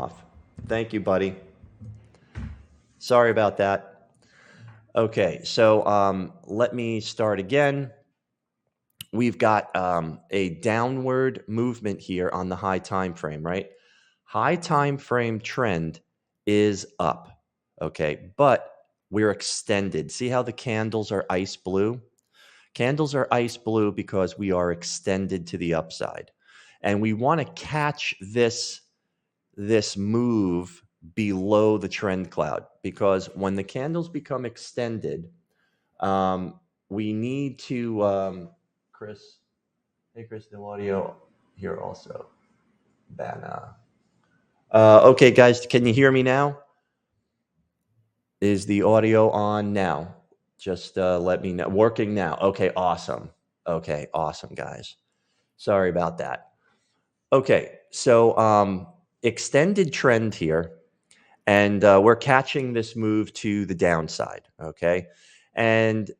off. Thank you, buddy. Sorry about that. Okay, so let me start again. We've got a downward movement here on the high time frame, right? High time frame trend is up, okay, but we're extended. See how the candles are ice blue? Candles are ice blue because we are extended to the upside. And we want to catch this move below the trend cloud, because when the candles become extended, we need to, Chris, hey, Chris, the audio here also. Banna. Okay, guys, can you hear me now? Is the audio on now? Just let me know. Working now. Okay, awesome. Okay, awesome, guys. Sorry about that. Okay, so extended trend here, and we're catching this move to the downside. Okay, and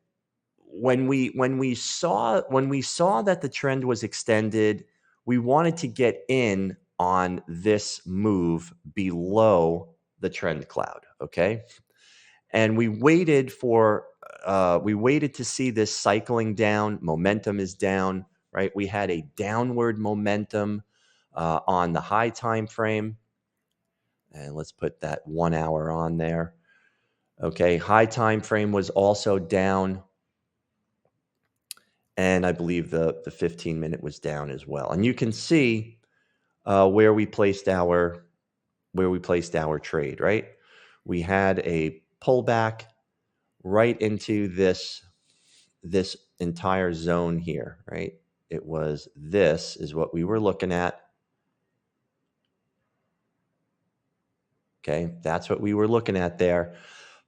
when we saw that the trend was extended, we wanted to get in on this move below the trend cloud. Okay, and we waited to see this cycling down. Momentum is down, right? We had a downward momentum on the high time frame, and let's put that 1 hour on there. Okay, high time frame was also down, and I believe the 15-minute was down as well. And you can see where we placed our trade, right? We had a pullback right into this entire zone here, right? This is what we were looking at. Okay, that's what we were looking at there.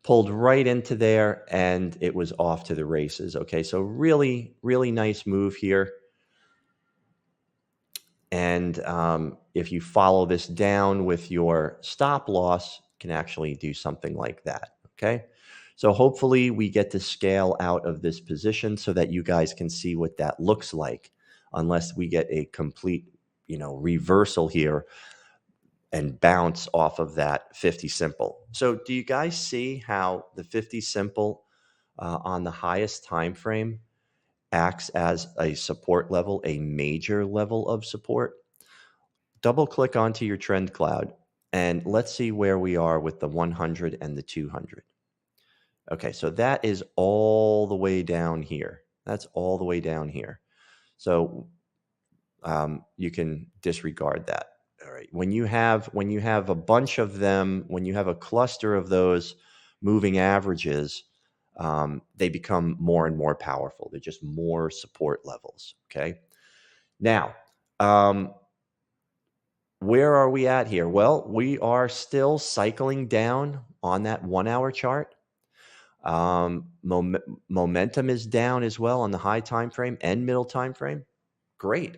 Pulled right into there, and it was off to the races. Okay, so really, really nice move here. And if you follow this down with your stop loss, can actually do something like that. Okay, so hopefully we get to scale out of this position so that you guys can see what that looks like, unless we get a complete, reversal here and bounce off of that 50 simple. So do you guys see how the 50 simple on the highest time frame acts as a support level, a major level of support? Double click onto your trend cloud and let's see where we are with the 100 and the 200. Okay, so that is all the way down here. That's all the way down here. So you can disregard that. All right. When you have a bunch of them, when you have a cluster of those moving averages, they become more and more powerful. They're just more support levels. Okay. Now, where are we at here? Well, we are still cycling down on that 1 hour chart. Momentum is down as well on the high time frame and middle time frame. Great.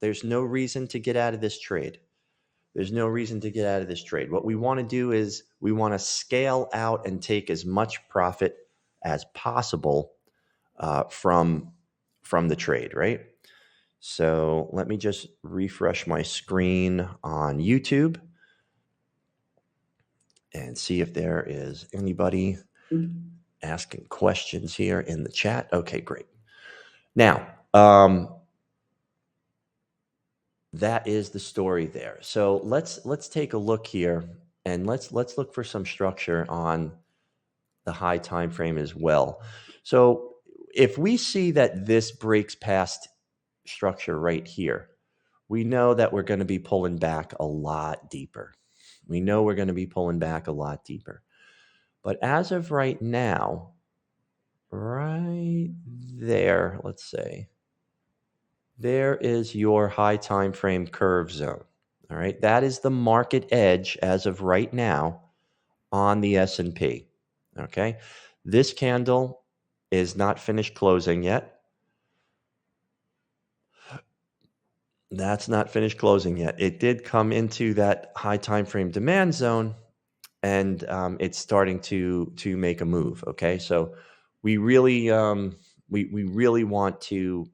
There's no reason to get out of this trade. There's no reason to get out of this trade. What we want to do is we want to scale out and take as much profit as possible from the trade, right? So let me just refresh my screen on YouTube and see if there is anybody asking questions here in the chat. Okay, great. Now, that is the story there. So let's take a look here, and let's look for some structure on the high time frame as well. So if we see that this breaks past structure right here, we know that we're going to be pulling back a lot deeper. We know we're going to be pulling back a lot deeper. But as of right now, right there, let's say, there is your high time frame curve zone. All right, that is the market edge as of right now on the S&P. Okay, this candle is not finished closing yet. That's not finished closing yet. It did come into that high time frame demand zone, and it's starting to make a move. Okay, so we really we really want to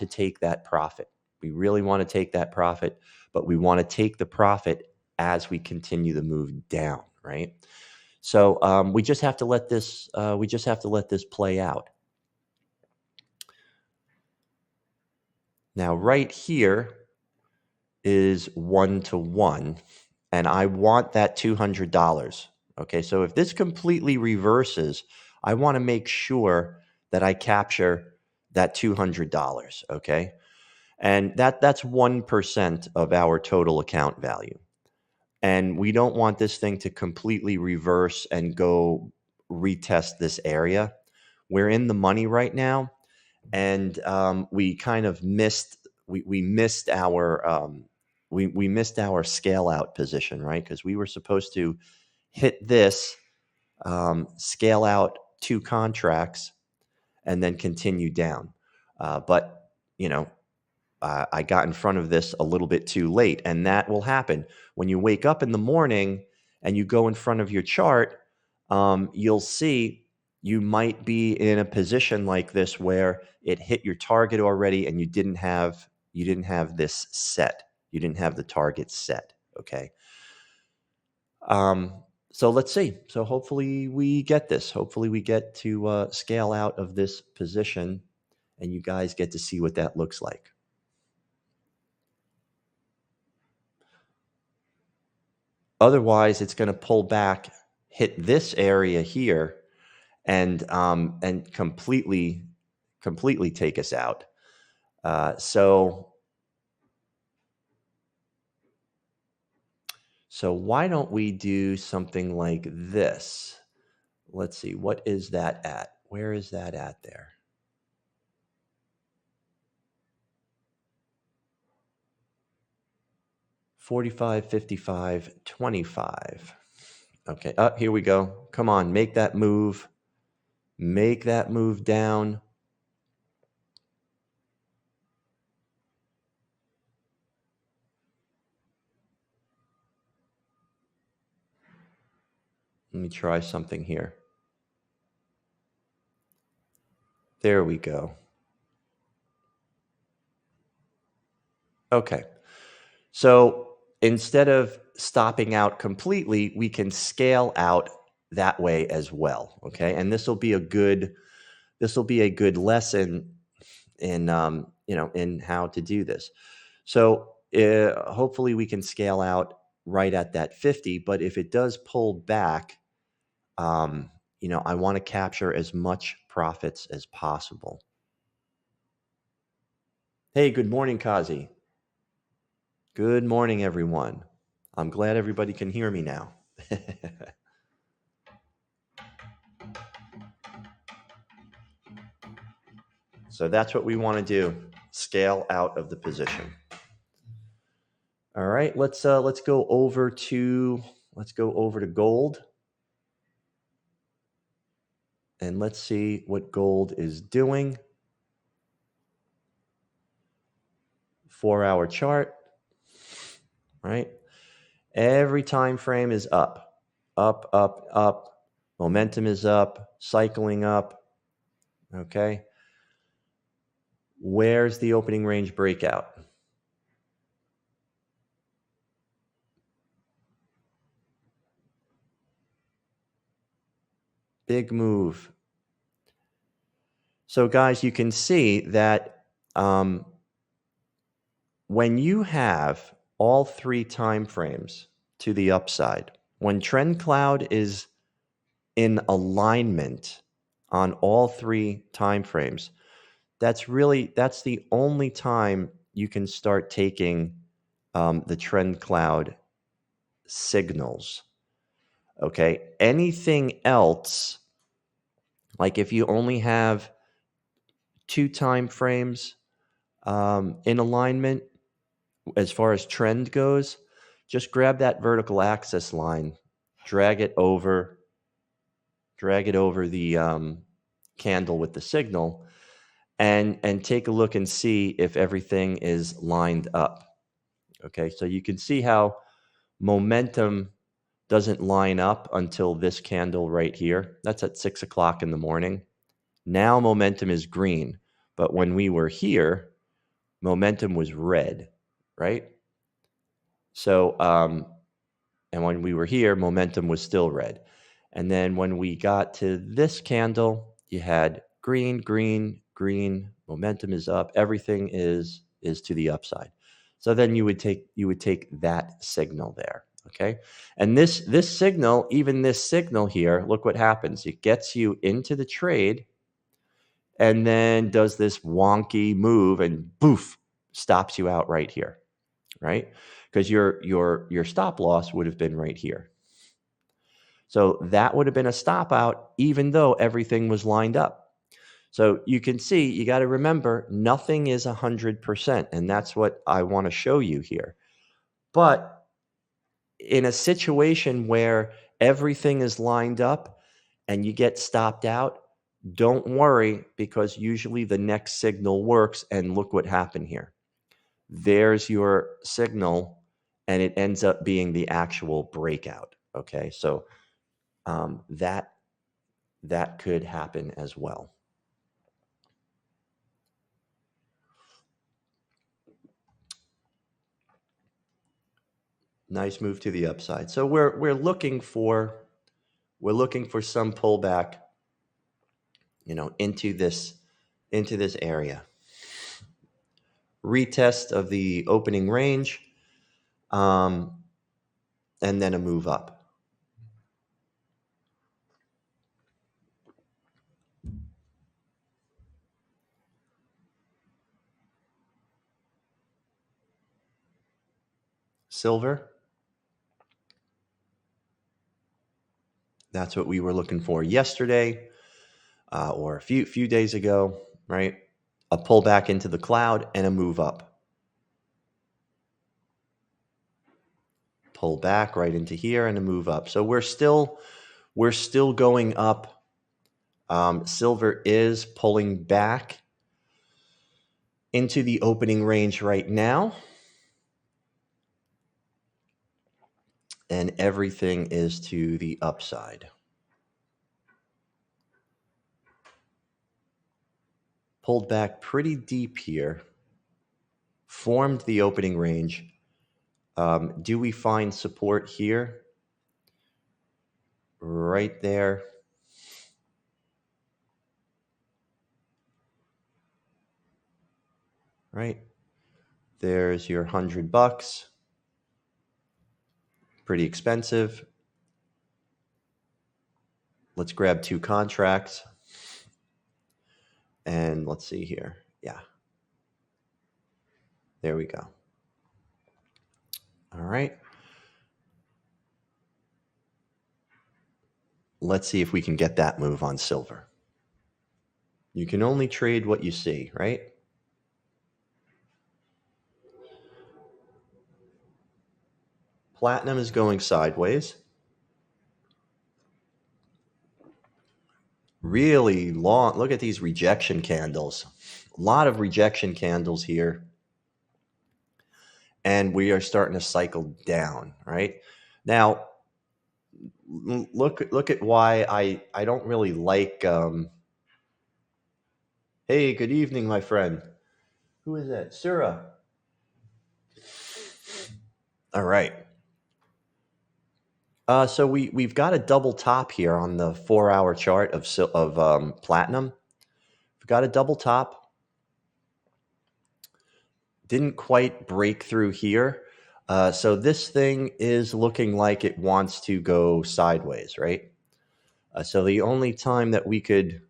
take that profit. We really want to take that profit, but we want to take the profit as we continue the move down, right? So we just have to let this play out. Now, right here is 1-to-1, and I want that $200. Okay, so if this completely reverses, I want to make sure that I capture that $200. Okay, and that's 1% of our total account value. And we don't want this thing to completely reverse and go retest this area. We're in the money right now, and we kind of missed we missed our we missed our scale out position, right? Because we were supposed to hit this, scale out 2 contracts, and then continue down. But you know, I got in front of this a little bit too late, and that will happen when you wake up in the morning and you go in front of your chart. You'll see you might be in a position like this where it hit your target already, and you didn't have this set. You didn't have the target set. Okay. So let's see. So hopefully we get this. Hopefully we get to scale out of this position, and you guys get to see what that looks like. Otherwise, it's going to pull back, hit this area here, and completely take us out. So why don't we do something like this? Let's see. What is that at? Where is that at there? $45, $55, $25. Okay, up here we go. Come on, make that move. Make that move down. Let me try something here. There we go. Okay. So instead of stopping out completely, we can scale out that way as well. Okay. And this will be a good lesson in in how to do this. So hopefully we can scale out right at that 50, but if it does pull back, I want to capture as much profits as possible. Hey, good morning, Kazi. Good morning, everyone. I'm glad everybody can hear me now. So that's what we want to do, scale out of the position. All right, let's go over to gold. And let's see what gold is doing. 4-hour chart, right? Every time frame is up, up, up, up. Momentum is up, cycling up. Okay. Where's the opening range breakout? Big move. So guys, you can see that when you have all 3 time frames to the upside, when TrendCloud is in alignment on all 3 time frames, that's the only time you can start taking the TrendCloud signals. Okay, anything else, like if you only have 2 time frames in alignment as far as trend goes, just grab that vertical axis line, drag it over the candle with the signal, and take a look and see if everything is lined up. Okay, so you can see how momentum doesn't line up until this candle right here. That's at 6 o'clock in the morning. Now momentum is green, but when we were here, momentum was red, right? So And when we were here, momentum was still red. And then when we got to this candle, you had green, green, green, momentum is up, everything is to the upside. So then you would take that signal there, okay? And this signal, even this signal here, look what happens. It gets you into the trade and then does this wonky move and boof, stops you out right here, right? Because your stop loss would have been right here. So that would have been a stop out, even though everything was lined up. So you can see, you got to remember, nothing is 100%. And that's what I want to show you here. But in a situation where everything is lined up and you get stopped out, don't worry, because usually the next signal works. And look what happened here. There's your signal, and it ends up being the actual breakout. Okay, so that could happen as well. Nice move to the upside. So we're looking for some pullback, into this area. Retest of the opening range, and then a move up. Silver. That's what we were looking for yesterday, or a few days ago, right? A pullback into the cloud and a move up. Pull back right into here and a move up. So we're still going up. Silver is pulling back into the opening range right now. And everything is to the upside. Pulled back pretty deep here. Formed the opening range. Do we find support here? Right there. Right. There's your $100. Pretty expensive. Let's grab 2 contracts. And let's see here. Yeah. There we go. All right. Let's see if we can get that move on silver. You can only trade what you see, right? Platinum is going sideways. Really long. Look at these rejection candles. A lot of rejection candles here. And we are starting to cycle down, right? Now, look at why I don't really like... Hey, good evening, my friend. Who is that? Surah. All right. So we've got a double top here on the 4-hour chart of platinum. We've got a double top. Didn't quite break through here. So this thing is looking like it wants to go sideways, right? So the only time that we could,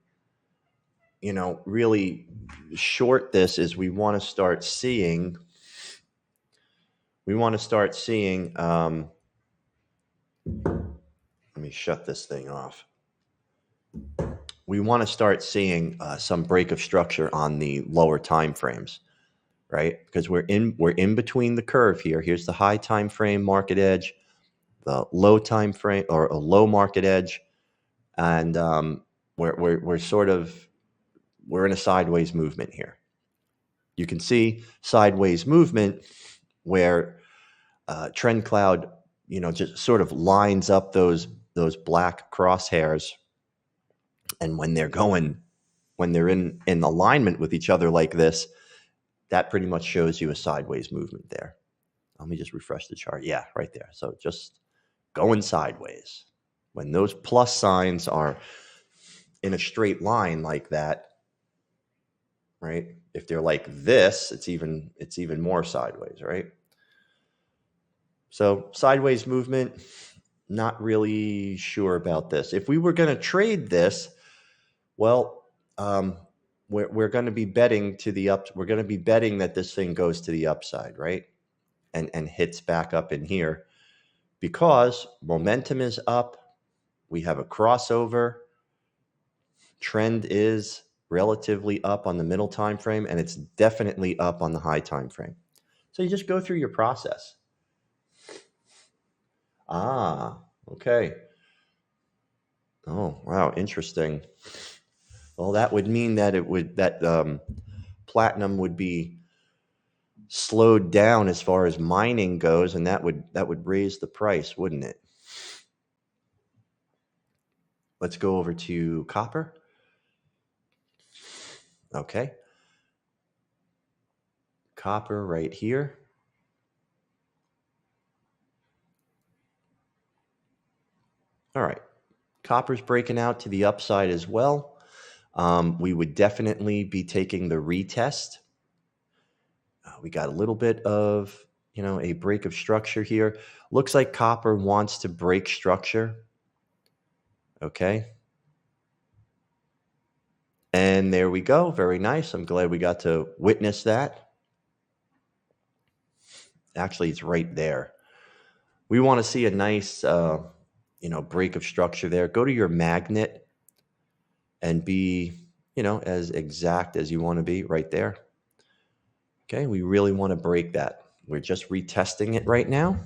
really short this is we want to start seeing. Let me shut this thing off. We want to start seeing some break of structure on the lower time frames, right? Because we're in between the curve here. Here's the high time frame market edge, the low time frame or a low market edge, and we're in a sideways movement here. You can see sideways movement where TrendCloud, just sort of lines up those black crosshairs, and when they're in alignment with each other like this, that pretty much shows you a sideways movement there. Let me just refresh the chart. Yeah, right there. So just going sideways. When those plus signs are in a straight line like that, right? If they're like this, it's even more sideways, right? So sideways movement, not really sure about this. If we were going to trade this, well, we're going to be betting to the up. We're going to be betting that this thing goes to the upside, right? And hits back up in here because momentum is up. We have a crossover. Trend is relatively up on the middle time frame, and it's definitely up on the high time frame. So you just go through your process. Ah, okay. Oh, wow, interesting. Well, that would mean that platinum would be slowed down as far as mining goes, and that would raise the price, wouldn't it? Let's go over to copper. Okay. Copper right here. All right. Copper's breaking out to the upside as well. We would definitely be taking the retest. We got a little bit of, a break of structure here. Looks like copper wants to break structure. Okay. And there we go. Very nice. I'm glad we got to witness that. Actually, it's right there. We want to see a nice, break of structure there. Go to your magnet and be, as exact as you want to be right there. Okay, we really want to break that. We're just retesting it right now.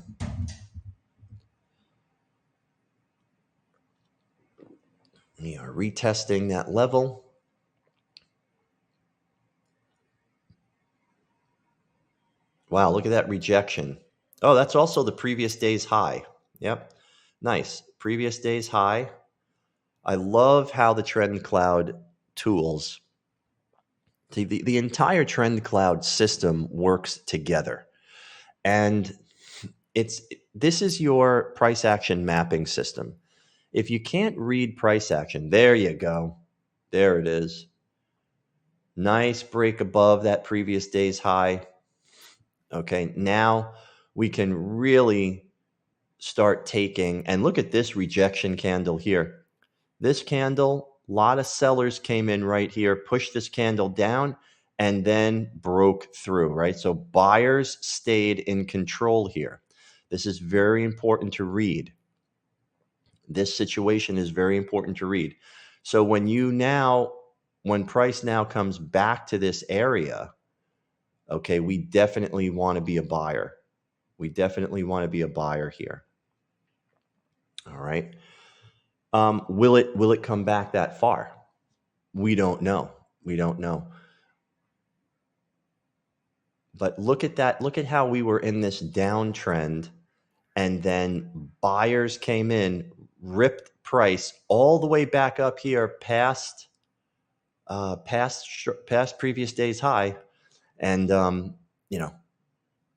We are retesting that level. Wow, look at that rejection. Oh, that's also the previous day's high. Yep, nice. Previous day's high. I love how the TrendCloud tools, the entire TrendCloud system works together. And this is your price action mapping system. If you can't read price action, there you go. There it is. Nice break above that previous day's high. Okay, now we can really start taking, and look at this rejection candle here. This candle, a lot of sellers came in right here, pushed this candle down, and then broke through, right? So buyers stayed in control here. This is very important to read. This situation is very important to read. So when price now comes back to this area, okay, we definitely want to be a buyer. We definitely want to be a buyer here. All right. Will it come back that far? We don't know. We don't know. But look at that. Look at how we were in this downtrend, and then buyers came in, ripped price all the way back up here past previous day's high, and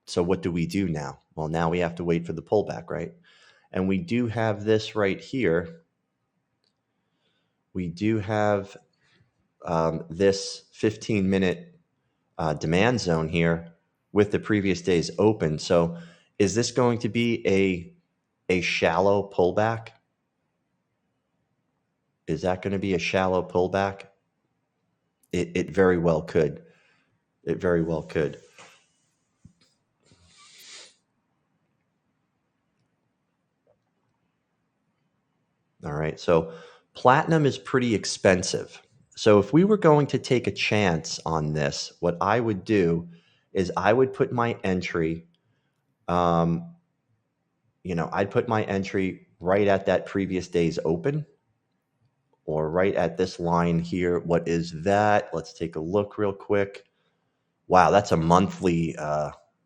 so what do we do now? Well, now we have to wait for the pullback, right? And we do have this right here. We do have this 15-minute demand zone here with the previous day's open. So is this going to be a shallow pullback? Is that going to be a shallow pullback? It very well could. It very well could. All right. So platinum is pretty expensive. So if we were going to take a chance on this, what I would do is I would put my entry, I'd put my entry right at that previous day's open, or right at this line here. What is that? Let's take a look real quick. Wow, that's a monthly,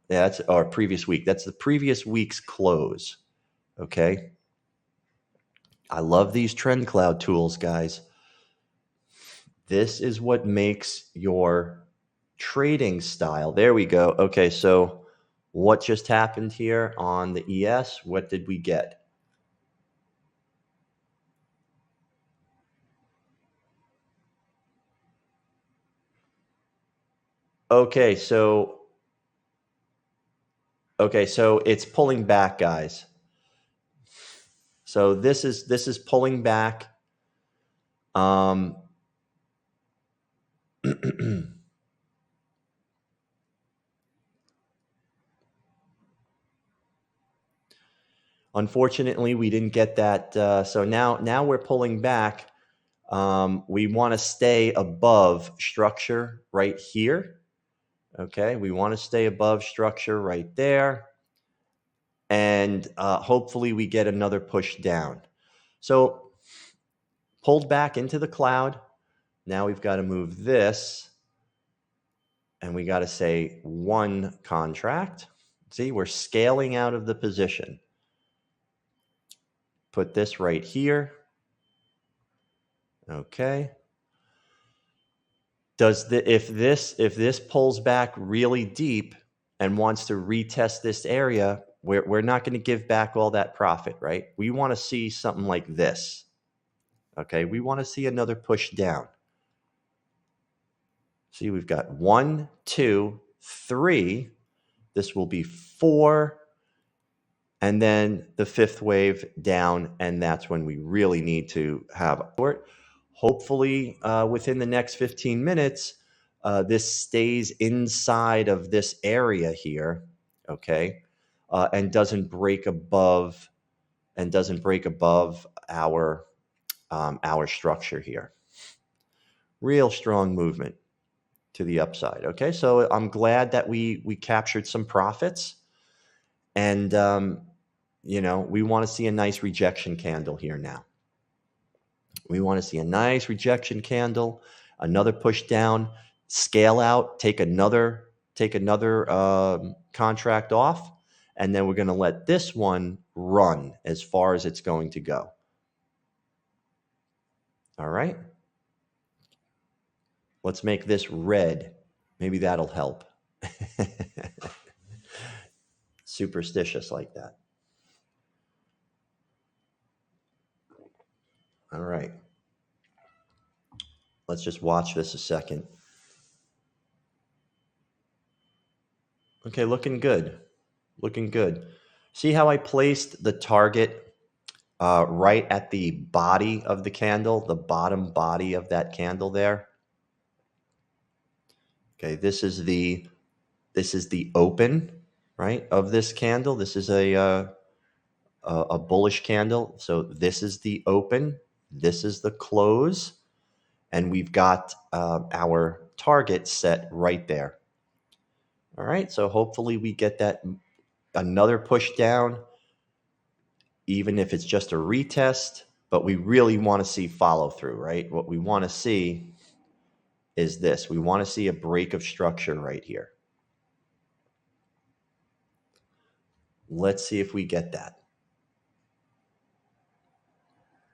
that's our previous week. That's the previous week's close. Okay. I love these TrendCloud tools, guys. This is what makes your trading style. There we go. Okay, so what just happened here on the ES? What did we get? Okay, so it's pulling back, guys. So this is pulling back. Unfortunately, we didn't get that. So now we're pulling back. We want to stay above structure right here. Okay, we want to stay above structure right there. And hopefully we get another push down. So pulled back into the cloud. Now we've got to move this. And we got to say one contract. See, we're scaling out of the position. Put this right here. Okay. If this pulls back really deep and wants to retest this area, we're not going to give back all that profit, right? We want to see something like this. Okay, we want to see another push down. See, we've got 1, 2, 3. This will be 4. And then the fifth wave down, and that's when we really need to have support. Hopefully, within the next 15 minutes, this stays inside of this area here, okay, and doesn't break above our structure here. Real strong movement to the upside. Okay, so I'm glad that we captured some profits. And, we want to see a nice rejection candle here now. We want to see a nice rejection candle, another push down, scale out, take another contract off, and then we're going to let this one run as far as it's going to go. All right. Let's make this red. Maybe that'll help. Superstitious like that. All right. Let's just watch this a second. Okay, looking good. Looking good. See how I placed the target right at the body of the candle, the bottom body of that candle there? Okay, this is the open, right, of this candle. This is a bullish candle. So this is the open. This is the close. And we've got our target set right there. All right, so hopefully we get that another push down, even if it's just a retest, but we really want to see follow through, right? What we want to see is this. We want to see a break of structure right here. Let's see if we get that.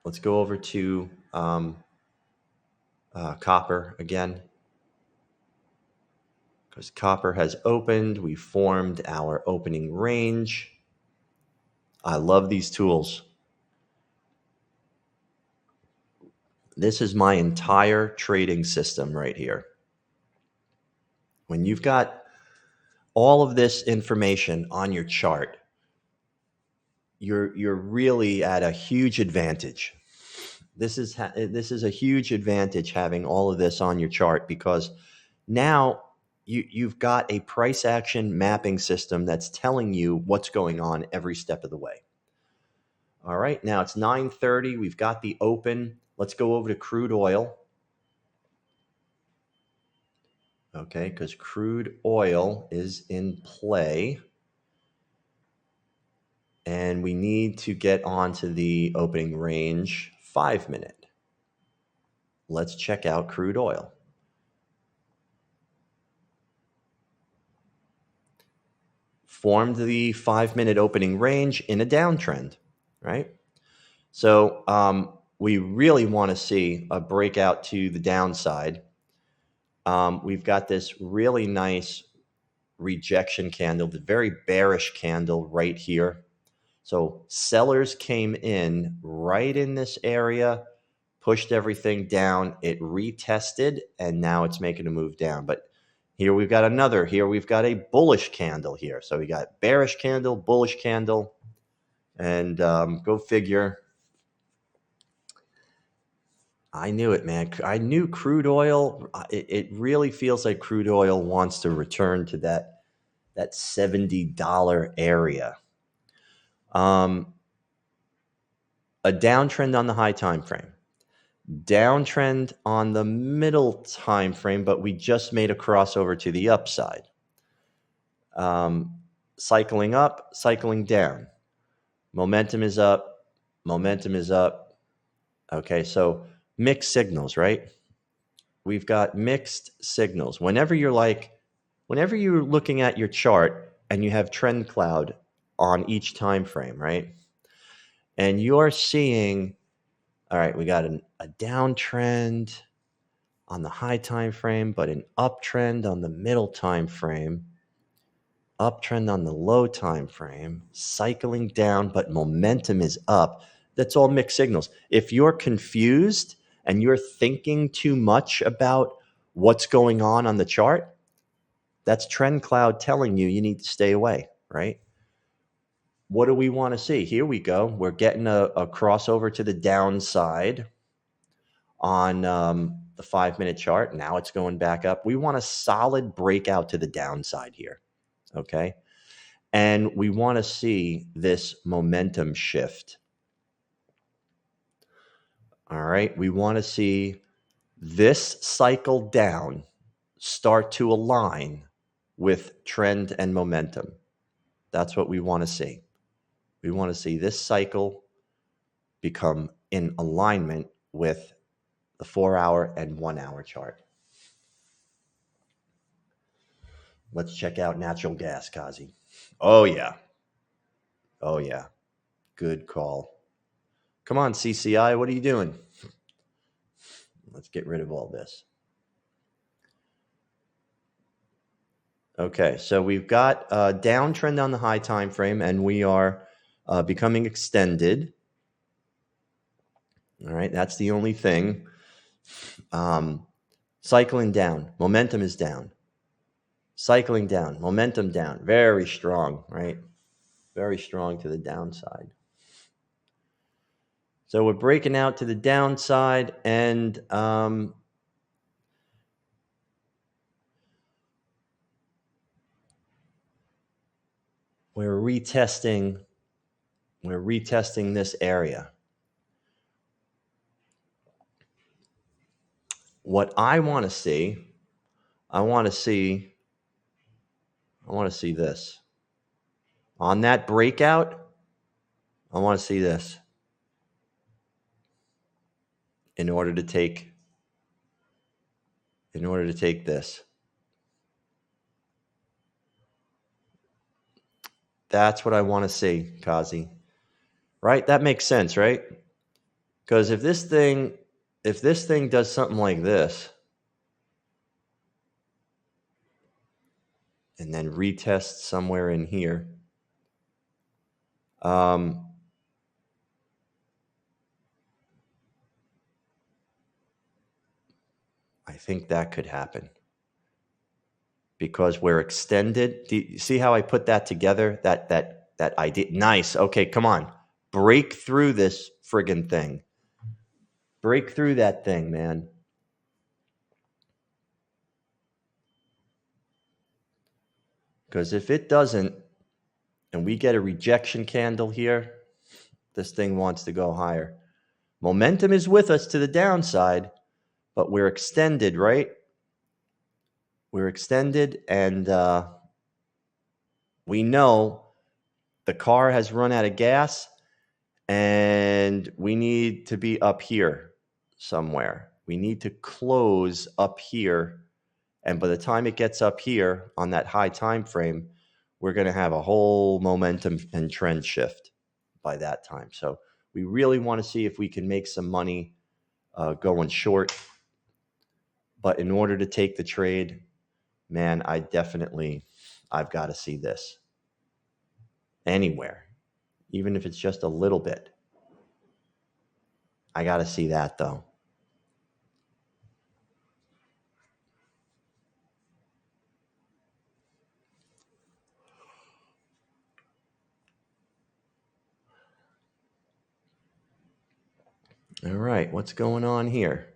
Let's go over to copper again. Because copper has opened, we formed our opening range. I love these tools. This is my entire trading system right here. When you've got all of this information on your chart, you're really at a huge advantage. This is a huge advantage having all of this on your chart, because now you've got a price action mapping system that's telling you what's going on every step of the way. All right, now it's 9:30. We've got the open. Let's go over to crude oil. Okay, because crude oil is in play. And we need to get onto the opening range 5-minute. Let's check out crude oil. Formed the 5-minute opening range in a downtrend, right? So we really want to see a breakout to the downside. We've got this really nice rejection candle, the very bearish candle right here. So sellers came in right in this area, pushed everything down. It retested, and now it's making a move down. But Here we've got another. Here we've got a bullish candle here. So we got bearish candle, bullish candle, and go figure. I knew it, man. I knew crude oil. It really feels like crude oil wants to return to that $70 area. A downtrend on the high time frame, downtrend on the middle time frame, but we just made a crossover to the upside. Cycling up, cycling down. Momentum is up, momentum is up. Okay, so mixed signals, right? We've got mixed signals. Whenever you're looking at your chart and you have TrendCloud on each time frame, right? And you're seeing, all right, we got a downtrend on the high time frame, but an uptrend on the middle time frame, uptrend on the low time frame, cycling down, but momentum is up. That's all mixed signals. If you're confused and you're thinking too much about what's going on the chart, that's TrendCloud telling you need to stay away, right? What do we want to see? Here we go. We're getting a crossover to the downside on the 5-minute chart. Now it's going back up. We want a solid breakout to the downside here, okay? And we want to see this momentum shift. All right, we want to see this cycle down start to align with trend and momentum. That's what we want to see. We want to see this cycle become in alignment with the 4-hour and 1-hour chart. Let's check out natural gas, Kazi. Oh, yeah. Oh, yeah. Good call. Come on, CCI, what are you doing? Let's get rid of all this. Okay, so we've got a downtrend on the high time frame, and we are becoming extended. All right, that's the only thing. Cycling down, momentum is down. Cycling down, momentum down. Very strong, right? Very strong to the downside. So we're breaking out to the downside, and we're retesting this area. What I want to see, I want to see this. On that breakout, I want to see this in order to take this. That's what I want to see, Kazi. Right? That makes sense, right? Because if this thing does something like this and then retests somewhere in here, I think that could happen because we're extended. Do you see how I put that together? That idea. Nice. Okay, come on. Break through this friggin' thing. Break through that thing, man. Because if it doesn't, and we get a rejection candle here, this thing wants to go higher. Momentum is with us to the downside, but we're extended, right? We're extended, and we know the car has run out of gas, and we need to be up here somewhere. We need to close up here, and by the time it gets up here on that high time frame, we're going to have a whole momentum and trend shift by that time. So we really want to see if we can make some money going short. But in order to take the trade, man, I've got to see this anywhere, even if it's just a little bit. I got to see that though. All right, what's going on here?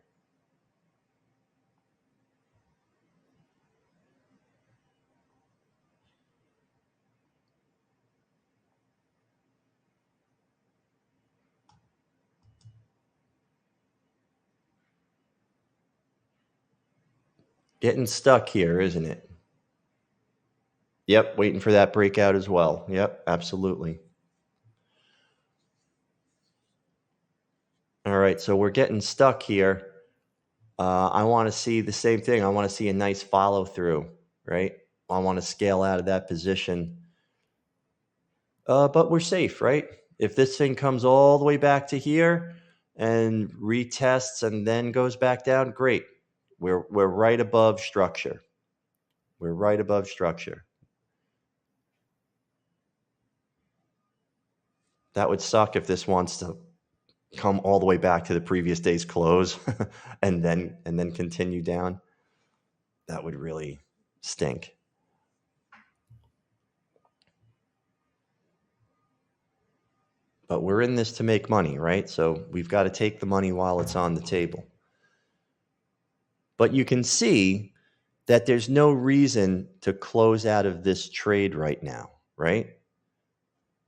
Getting stuck here, isn't it? Yep, waiting for that breakout as well. Yep, absolutely. All right, so we're getting stuck here. I want to see the same thing. I want to see a nice follow through, right? I want to scale out of that position. But we're safe, right? If this thing comes all the way back to here and retests and then goes back down, great. We're right above structure. We're right above structure. That would suck if this wants to come all the way back to the previous day's close and then continue down. That would really stink. But we're in this to make money, right? So we've got to take the money while it's on the table. But you can see that there's no reason to close out of this trade right now, right?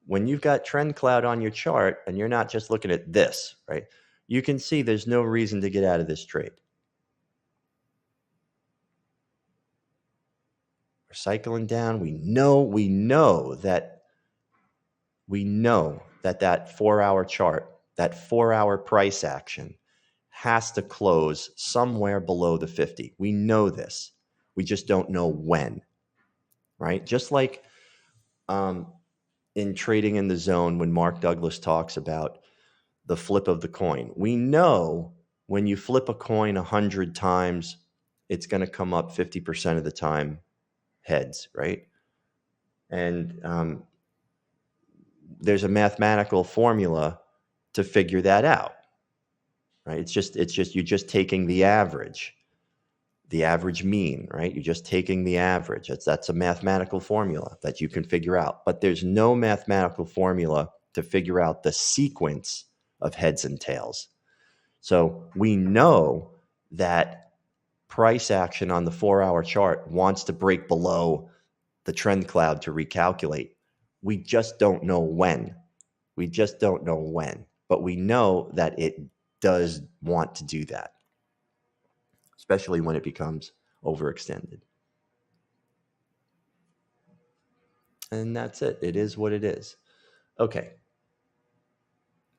When you've got TrendCloud on your chart and you're not just looking at this, right? You can see there's no reason to get out of this trade. We're cycling down. We know that 4-hour chart, that 4-hour price action has to close somewhere below the 50. We know this. We just don't know when, right? Just like in Trading in the Zone, when Mark Douglas talks about the flip of the coin, we know when you flip a coin 100 times, it's going to come up 50% of the time heads, right? And there's a mathematical formula to figure that out, right? It's just you're just taking the average mean, right? You're just taking the average. That's a mathematical formula that you can figure out. But there's no mathematical formula to figure out the sequence of heads and tails. So we know that price action on the 4-hour chart wants to break below the trend cloud to recalculate. We just don't know when. But we know that it does want to do that, especially when it becomes overextended. And that's it. It is what it is. Okay.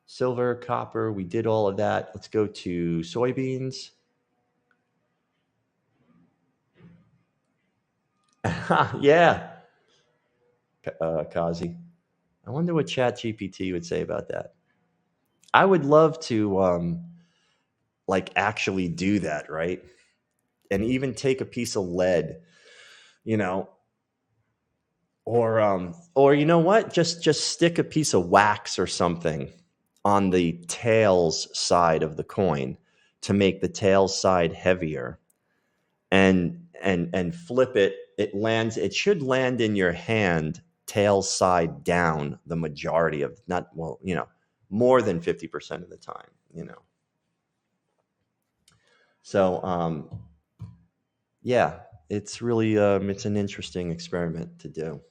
Silver, copper, we did all of that. Let's go to soybeans. Yeah. Kazi. I wonder what ChatGPT would say about that. I would love to actually do that, right? And even take a piece of lead, or you know what? Just stick a piece of wax or something on the tails side of the coin to make the tails side heavier, and flip it. It should land in your hand tails side down the majority of more than 50% of the time, So yeah, it's really it's an interesting experiment to do.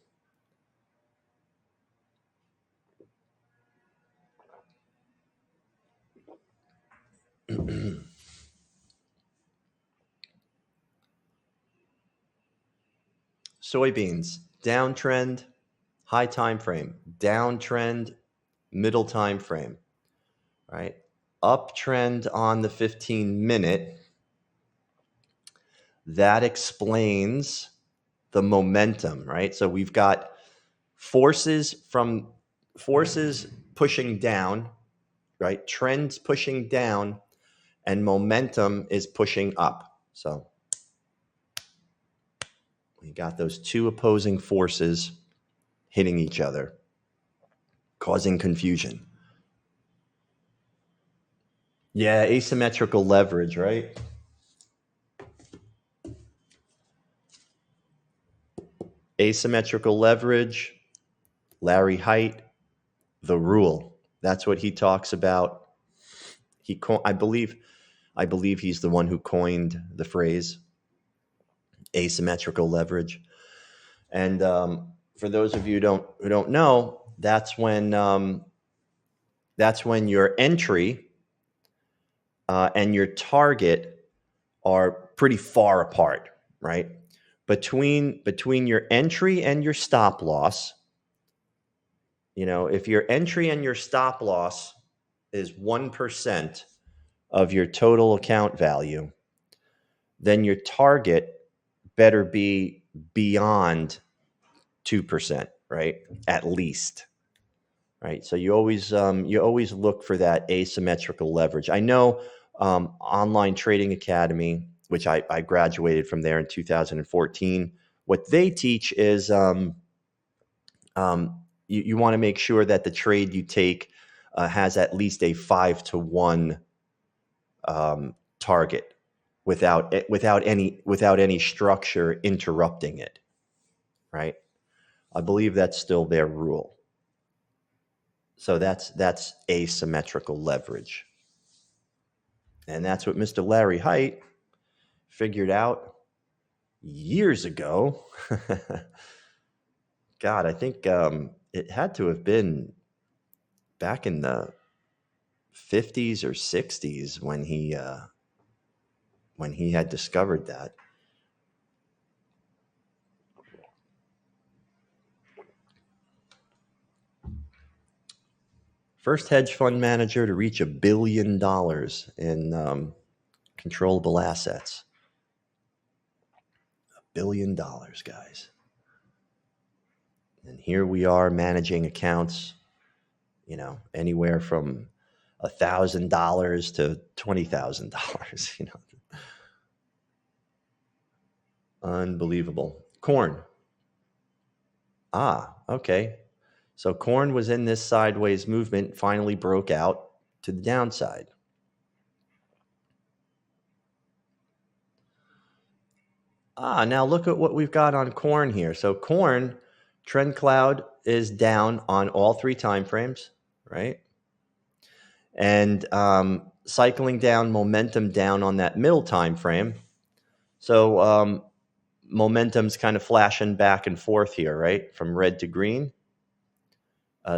Soybeans, downtrend, high time frame, downtrend, middle time frame, right? Uptrend on the 15-minute. That explains the momentum, right? So we've got forces pushing down, right? Trends pushing down, and momentum is pushing up. So we got those two opposing forces hitting each other, causing confusion. Yeah, asymmetrical leverage, right? Asymmetrical leverage, Larry Height, the rule. That's what he talks about. I believe he's the one who coined the phrase asymmetrical leverage. And for those of you who don't know, that's when your entry and your target are pretty far apart, right? Between your entry and your stop loss, if your entry and your stop loss is 1% of your total account value, then your target better be beyond 2%, right? At least, right? So you always look for that asymmetrical leverage. I know Online Trading Academy, which I graduated from there in 2014. What they teach is you want to make sure that the trade you take has at least a 5-to-1 target without any structure interrupting it, right? I believe that's still their rule. So that's asymmetrical leverage. And that's what Mr. Larry Height figured out years ago. God, I think it had to have been back in the 50s or 60s when he had discovered that. First hedge fund manager to reach $1 billion in controllable assets. $1 billion, guys. And here we are managing accounts, anywhere from $1,000 to $20,000. Unbelievable. Corn. Okay. So corn was in this sideways movement, finally broke out to the downside. Now look at what we've got on corn here. So corn, TrendCloud is down on all 3 time frames, right? And cycling down, momentum down on that middle time frame. So momentum's kind of flashing back and forth here, right? From red to green.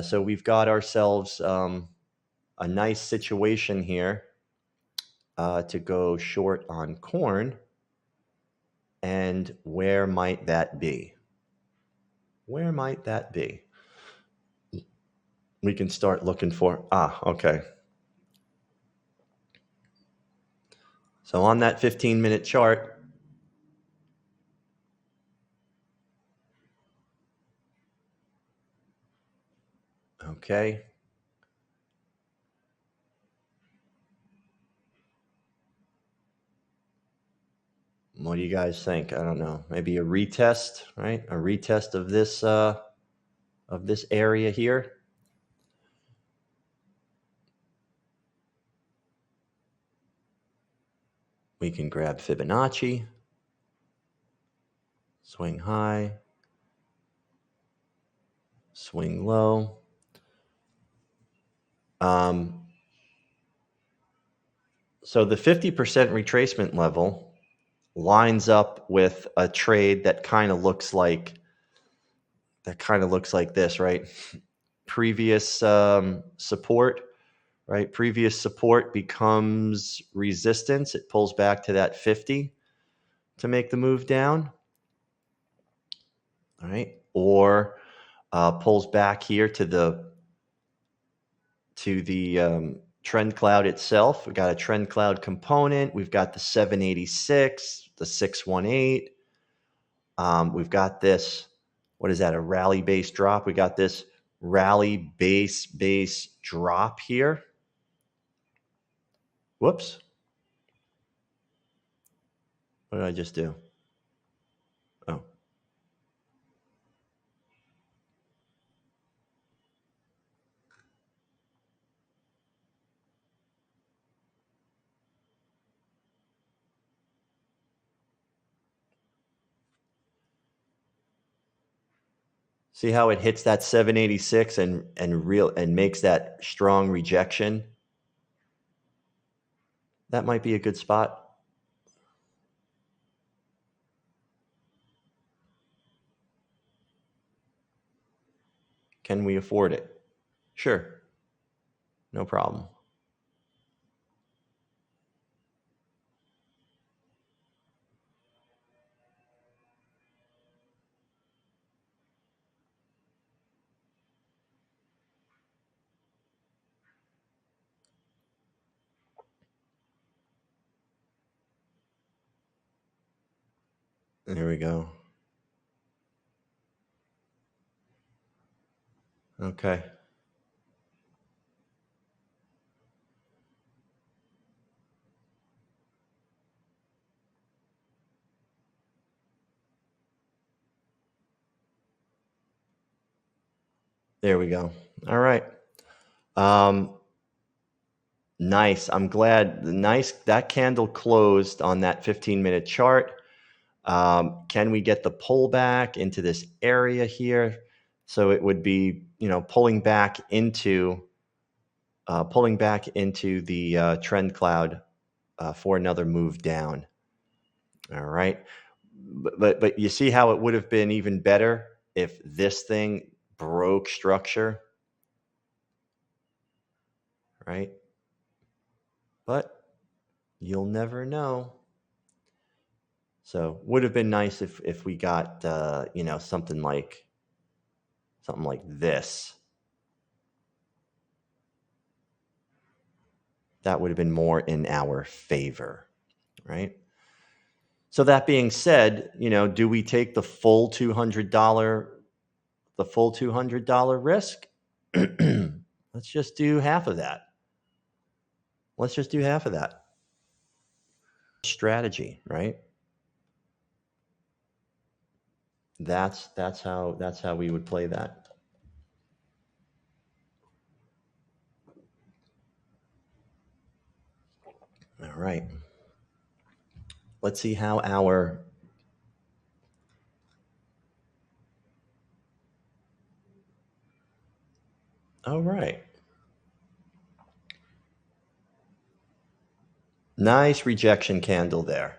So we've got ourselves a nice situation here to go short on corn. And where might that be? Where might that be? We can start looking for, okay. So on that 15-minute chart, okay. What do you guys think? I don't know. Maybe a retest, right? A retest of this area here. We can grab Fibonacci, swing high, swing low. So the 50% retracement level lines up with a trade that kind of looks like this, right? Previous support, right? Previous support becomes resistance. It pulls back to that 50 to make the move down, all right? Or pulls back here to the TrendCloud itself. We've got a TrendCloud component. We've got the 786, the 618. We've got this, what is that, a rally base drop? We got this rally base drop here. Whoops. What did I just do? Oh. See how it hits that 786 and makes that strong rejection? That might be a good spot. Can we afford it? Sure. No problem. There we go. Okay. There we go. All right. Nice. I'm glad. Nice. That candle closed on that 15-minute chart. Can we get the pullback into this area here? So it would be, pulling back into the trend cloud for another move down. All right. But you see how it would have been even better if this thing broke structure, right? But you'll never know. So would have been nice if we got something like this. That would have been more in our favor, right? So that being said, do we take the full $200 risk? Let's just do half of that. Strategy, right? That's how we would play that. All right. Let's see how our all right. Nice rejection candle there.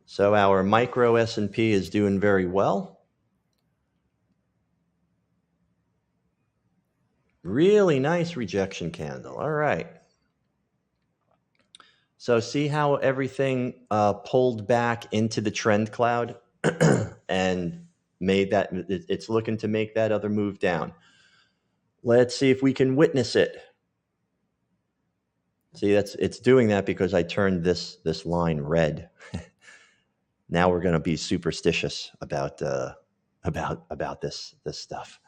So our micro S&P is doing very well. Really nice rejection candle. All right. So see how everything pulled back into the trend cloud and made that, it's looking to make that other move down. Let's see if we can witness it. See, it's doing that because I turned this line red. Now we're going to be superstitious about this stuff.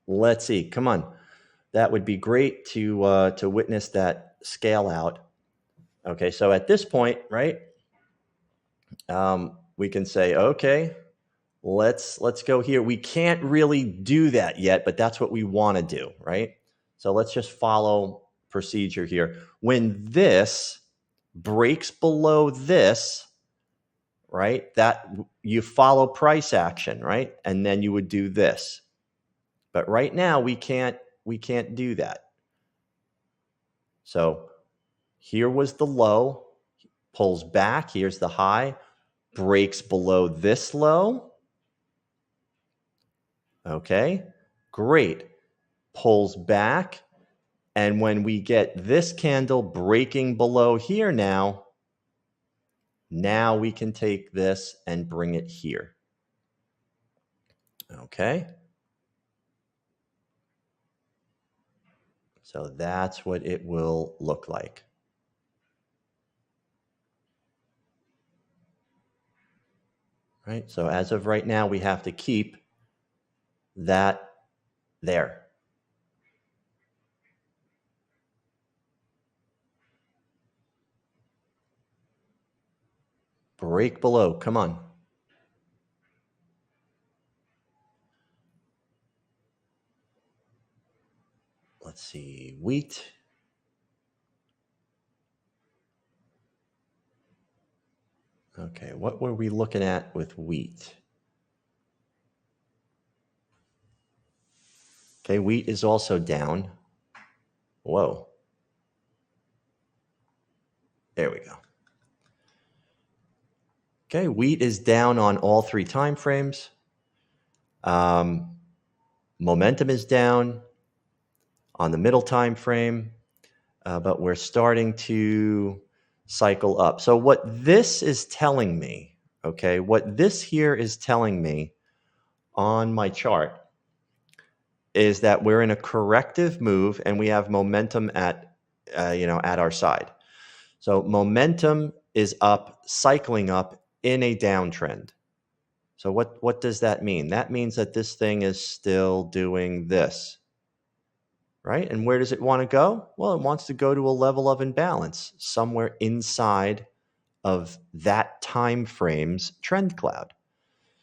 Let's see. Come on, that would be great to witness that scale out. Okay, so at this point, right, we can say, okay, let's go here. We can't really do that yet, but that's what we want to do, right? So let's just follow procedure here. When this breaks below this, right, that you follow price action, right? And then you would do this. But right now we can't do that. So here was the low, pulls back, here's the high, breaks below this low. Okay, great. Pulls back. And when we get this candle breaking below here now we can take this and bring it here. Okay. So that's what it will look like. Right? So as of right now, we have to keep that there. Break below. Come on. Let's see. Wheat. Okay, what were we looking at with wheat? Okay, wheat is also down. Whoa. There we go. Okay, wheat is down on all 3 time frames. Momentum is down on the middle time frame, but we're starting to cycle up. So what this is telling me, okay, what this here is telling me on my chart is that we're in a corrective move and we have momentum at our side. So momentum is up, cycling up in a downtrend. So what does that mean? That means that this thing is still doing this, right? And where does it want to go? Well, it wants to go to a level of imbalance somewhere inside of that time frame's trend cloud.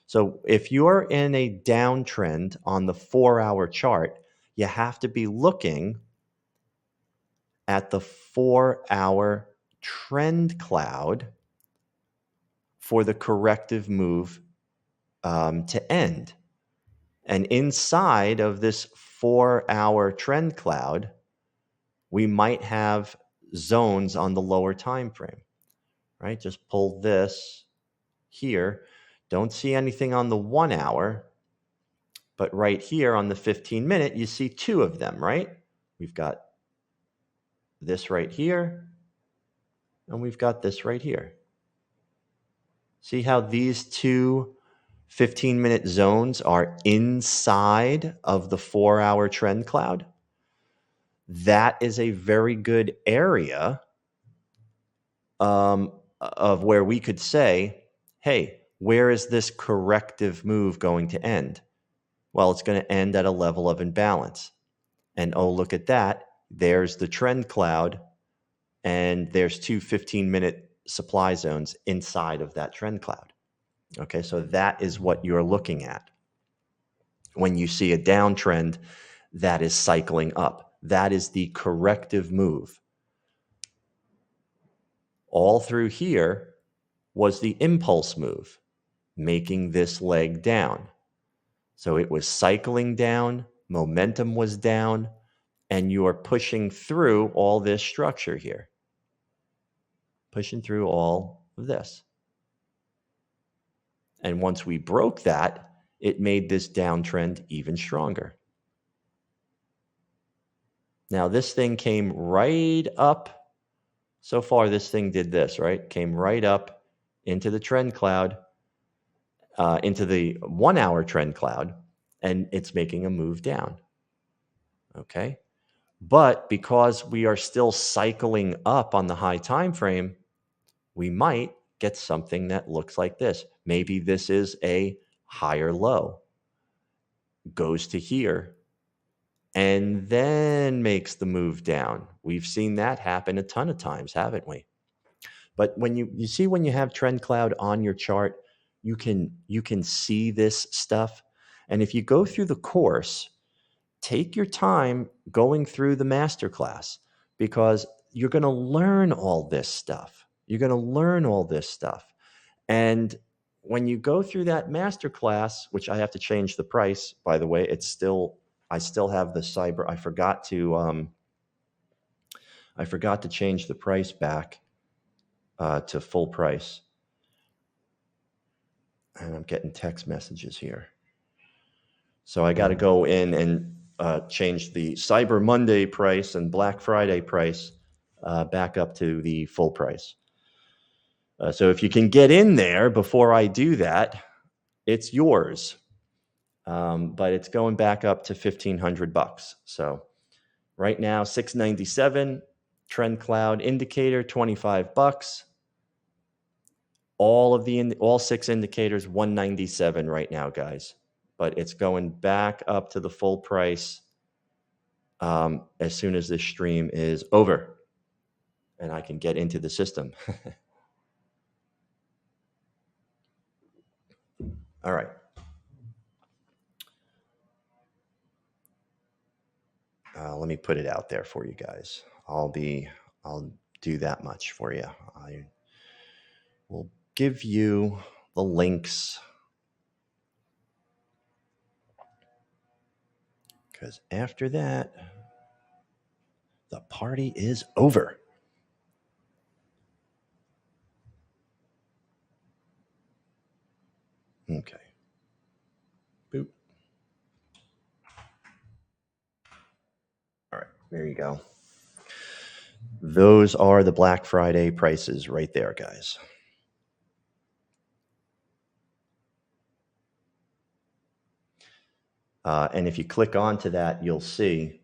So if you're in a downtrend on the 4-hour chart, you have to be looking at the 4-hour trend cloud for the corrective move to end. And inside of this 4-hour trend cloud, we might have zones on the lower time frame, right? Just pull this here. Don't see anything on the 1 hour, but right here on the 15-minute, you see 2 of them, right? We've got this right here, and we've got this right here. See how these 2 15-minute zones are inside of the 4-hour trend cloud? That is a very good area of where we could say, hey, where is this corrective move going to end? Well, it's going to end at a level of imbalance. And oh, look at that. There's the trend cloud, and there's 2 15-minute supply zones inside of that trend cloud. Okay, so that is what you're looking at when you see a downtrend that is cycling up. That is the corrective move. All through here was the impulse move, making this leg down. So it was cycling down, momentum was down, and you are pushing through all this structure here. Pushing through all of this. And once we broke that, it made this downtrend even stronger. Now this thing came right up. So far, this thing did this, right? Came right up into the trend cloud, into the 1-hour trend cloud, and it's making a move down. Okay. But because we are still cycling up on the high time frame, we might get something that looks like this. Maybe this is a higher low, goes to here, and then makes the move down. We've seen that happen a ton of times, haven't we? But when you see when you have trend cloud on your chart, you can see this stuff. And if you go through the course, take your time going through the masterclass, because you're going to learn all this stuff. You're going to learn all this stuff. And when you go through that masterclass, which I have to change the price, by the way, I still have the cyber. I forgot to change the price back to full price. And I'm getting text messages here. So I got to go in and change the Cyber Monday price and Black Friday price back up to the full price. So if you can get in there before I do that, it's yours. But it's going back up to $1,500. So right now, $697, TrendCloud indicator, $25. All 6 indicators, $197 right now, guys. But it's going back up to the full price as soon as this stream is over and I can get into the system. All right. Let me put it out there for you guys. I'll do that much for you. I will give you the links, because after that, the party is over. Okay. Boop. All right, there you go. Those are the Black Friday prices right there, guys. And if you click onto that, you'll see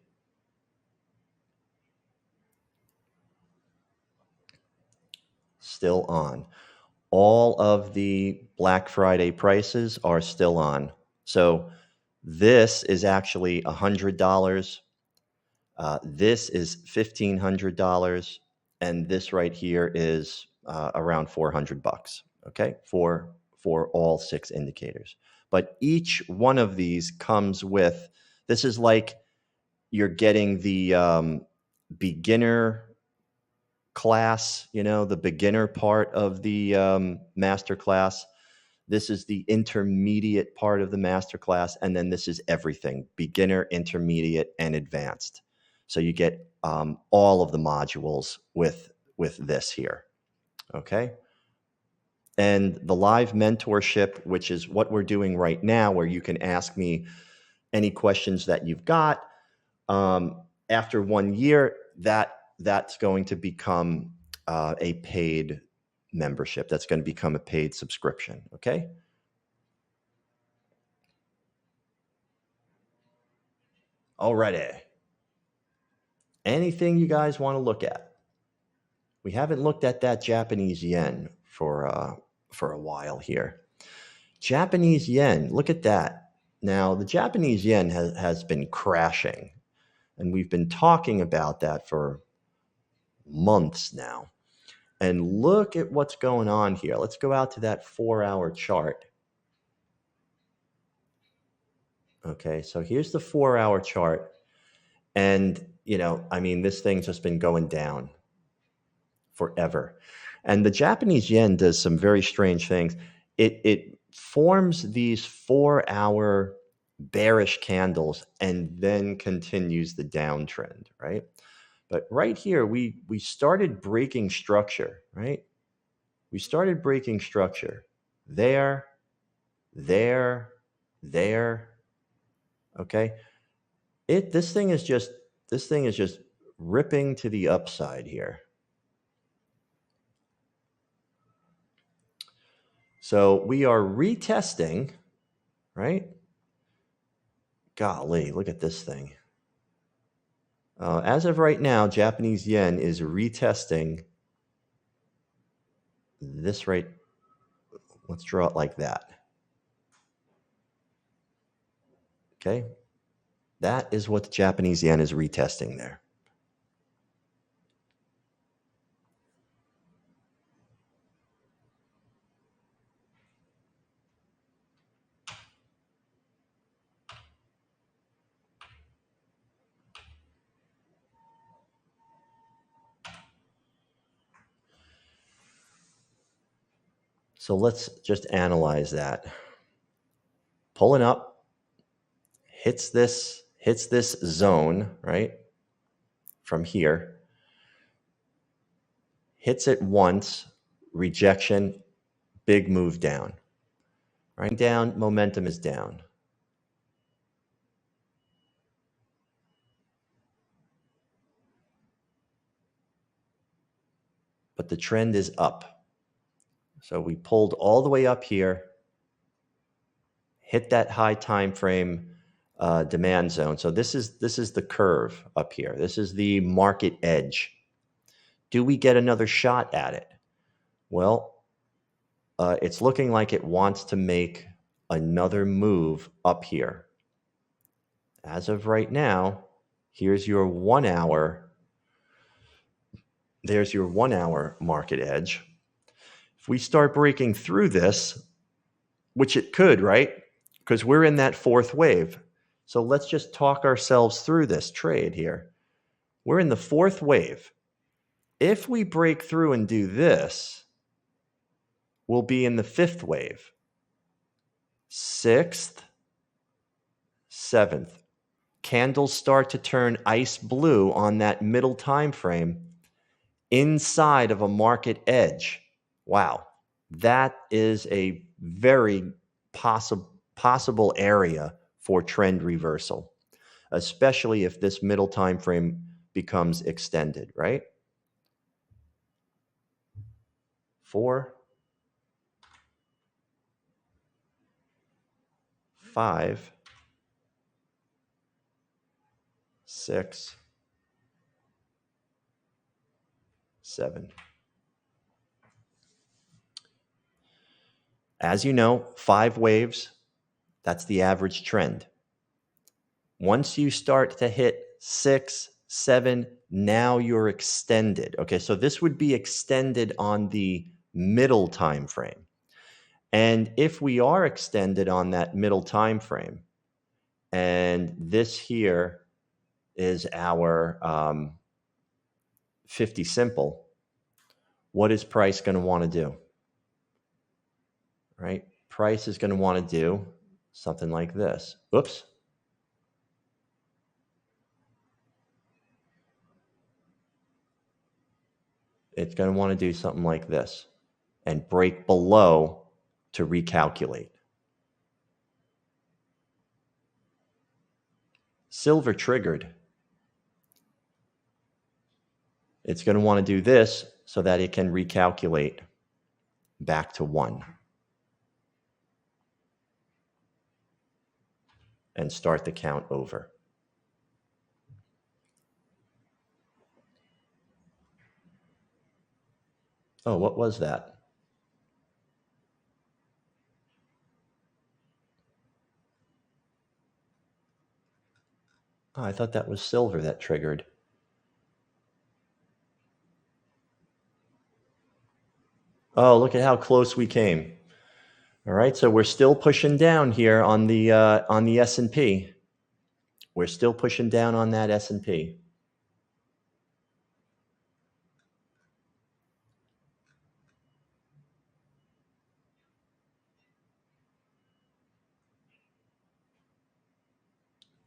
still on. All of the Black Friday prices are still on. So this is actually $100. This is $1,500, and this right here is around $400. Okay, for all 6 indicators. But each one of these comes with. This is like you're getting the beginner class, the beginner part of the master class. This is the intermediate part of the master class, and then this is everything: beginner, intermediate, and advanced. So you get all of the modules with this here. Okay. And the live mentorship, which is what we're doing right now, where you can ask me any questions that you've got. After 1 year, that's going to become a paid membership. That's going to become a paid subscription. Okay. Alrighty. Anything you guys want to look at? We haven't looked at that Japanese yen for a while here. Japanese yen, look at that. Now, the Japanese yen has been crashing, and we've been talking about that for months now. And look at what's going on here. Let's go out to that 4-hour chart. Okay, so here's the 4-hour chart. And, this thing's just been going down forever. And the Japanese yen does some very strange things. It forms these 4-hour bearish candles and then continues the downtrend, right? But right here, we started breaking structure, right? We started breaking structure. There. Okay. This thing is just ripping to the upside here. So we are retesting, right? Golly, look at this thing. As of right now, Japanese yen is retesting this right. Let's draw it like that. Okay. That is what the Japanese yen is retesting there. So let's just analyze that. Pulling up, hits this zone, right? From here. Hits it once, rejection, big move down. Right? Down, momentum is down. But the trend is up. So we pulled all the way up here, hit that high time frame demand zone. So this is the curve up here. This is the market edge. Do we get another shot at it? Well, it's looking like it wants to make another move up here. As of right now, here's your 1 hour. There's your 1 hour market edge. If we start breaking through this, which it could, right? Because we're in that 4th wave. So let's just talk ourselves through this trade here. We're in the 4th wave. If we break through and do this, we'll be in the 5th wave. 6th, 7th. Candles start to turn ice blue on that middle time frame inside of a market edge. Wow. That is a very possible area for trend reversal, especially if this middle time frame becomes extended, right? 4, 5, 6, 7. As you know, 5 waves, that's the average trend. Once you start to hit 6, 7, now you're extended. Okay, so this would be extended on the middle time frame. And if we are extended on that middle time frame, and this here is our 50 simple, what is price going to want to do? Right? Price is going to want to do something like this. Oops. It's going to want to do something like this and break below to recalculate. Silver triggered. It's going to want to do this so that it can recalculate back to 1 and start the count over. Oh, what was that? Oh, I thought that was silver that triggered. Oh, look at how close we came. All right, so we're still pushing down here on the S&P. We're still pushing down on that S&P.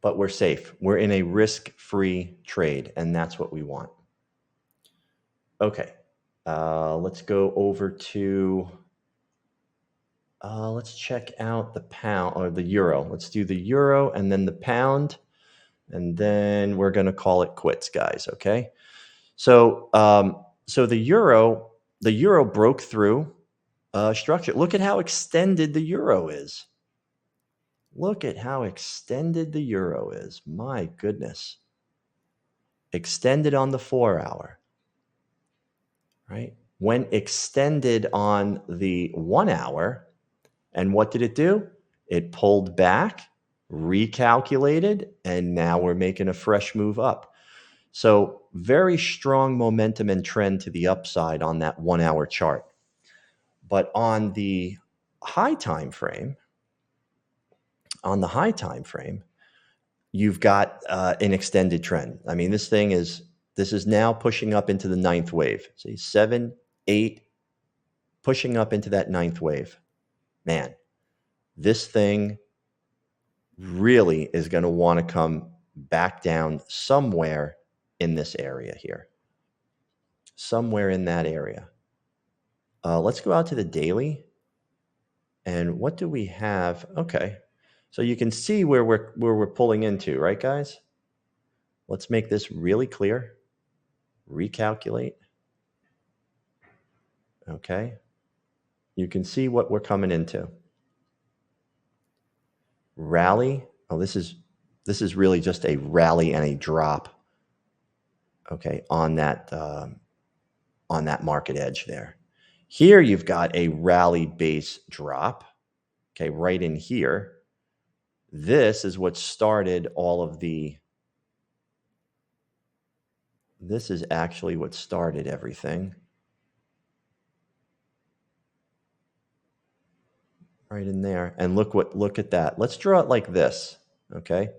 But we're safe. We're in a risk-free trade, and that's what we want. Okay, let's go over to, let's check out the pound or the euro. Let's do the euro and then the pound, and then we're going to call it quits, guys. Okay, so so the euro broke through structure. Look at how extended the euro is. Look at how extended the euro is. My goodness. Extended on the 4-hour, right? When extended on the 1-hour, and what did it do? It pulled back, recalculated, and now we're making a fresh move up. So very strong momentum and trend to the upside on that 1-hour chart. But on the high time frame, you've got an extended trend. I mean, this is now pushing up into the 9th wave. See, 7, 8, pushing up into that 9th wave. Man, this thing really is going to want to come back down somewhere in this area here. Somewhere in that area. Let's go out to the daily. And what do we have? Okay. So you can see where we're pulling into, right, guys? Let's make this really clear. Recalculate. Okay. You can see what we're coming into. Rally. Oh, this is really just a rally and a drop. Okay, on that market edge there. Here you've got a rally base drop. Okay, right in here. This is what started all of the. This is actually what started everything. Right in there. And look at that. Let's draw it like this. Okay.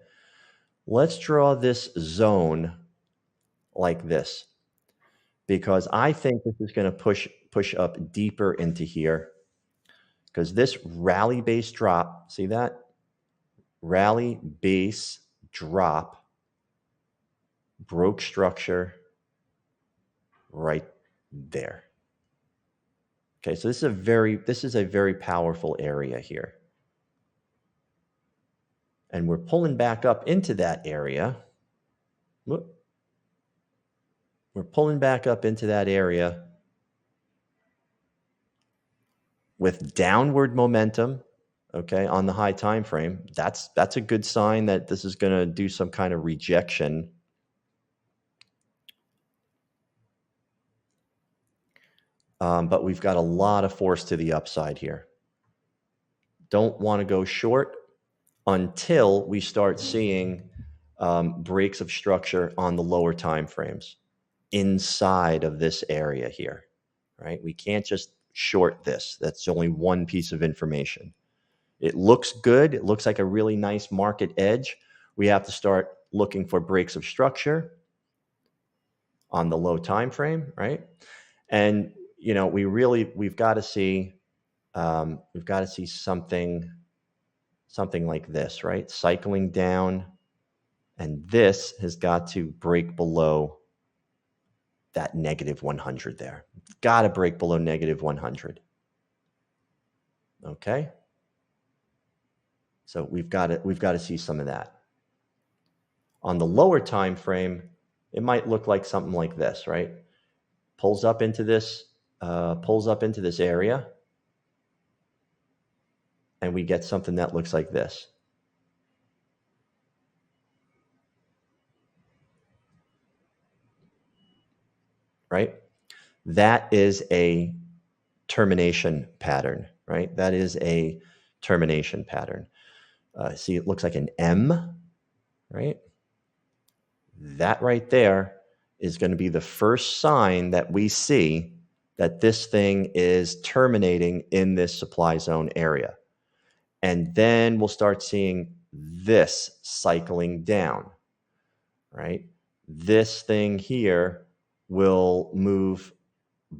Let's draw this zone like this, because I think this is going to push up deeper into here, because this rally base drop, see that? Rally base drop broke structure right there. Okay, so this is a very powerful area here. and we're pulling back up into that area. We're pulling back up into that area with downward momentum, okay, on the high time frame. That's a good sign that this is going to do some kind of rejection. But we've got a lot of force to the upside here. Don't want to go short until we start seeing breaks of structure on the lower time frames inside of this area here, right? We can't just short this. That's only one piece of information. It looks good. It looks like a really nice market edge. We have to start looking for breaks of structure on the low time frame, right? And we've got to see something like this, right? Cycling down, and this has got to break below that negative 100 there. It's got to break below negative 100. Okay? So we've got to see some of that. On the lower time frame, it might look like something like this, right? Pulls up into this area, and we get something that looks like this. Right? That is a termination pattern, right? That is a termination pattern. See, it looks like an M, right? That right there is going to be the first sign that we see that this thing is terminating in this supply zone area. And then we'll start seeing this cycling down, right? This thing here will move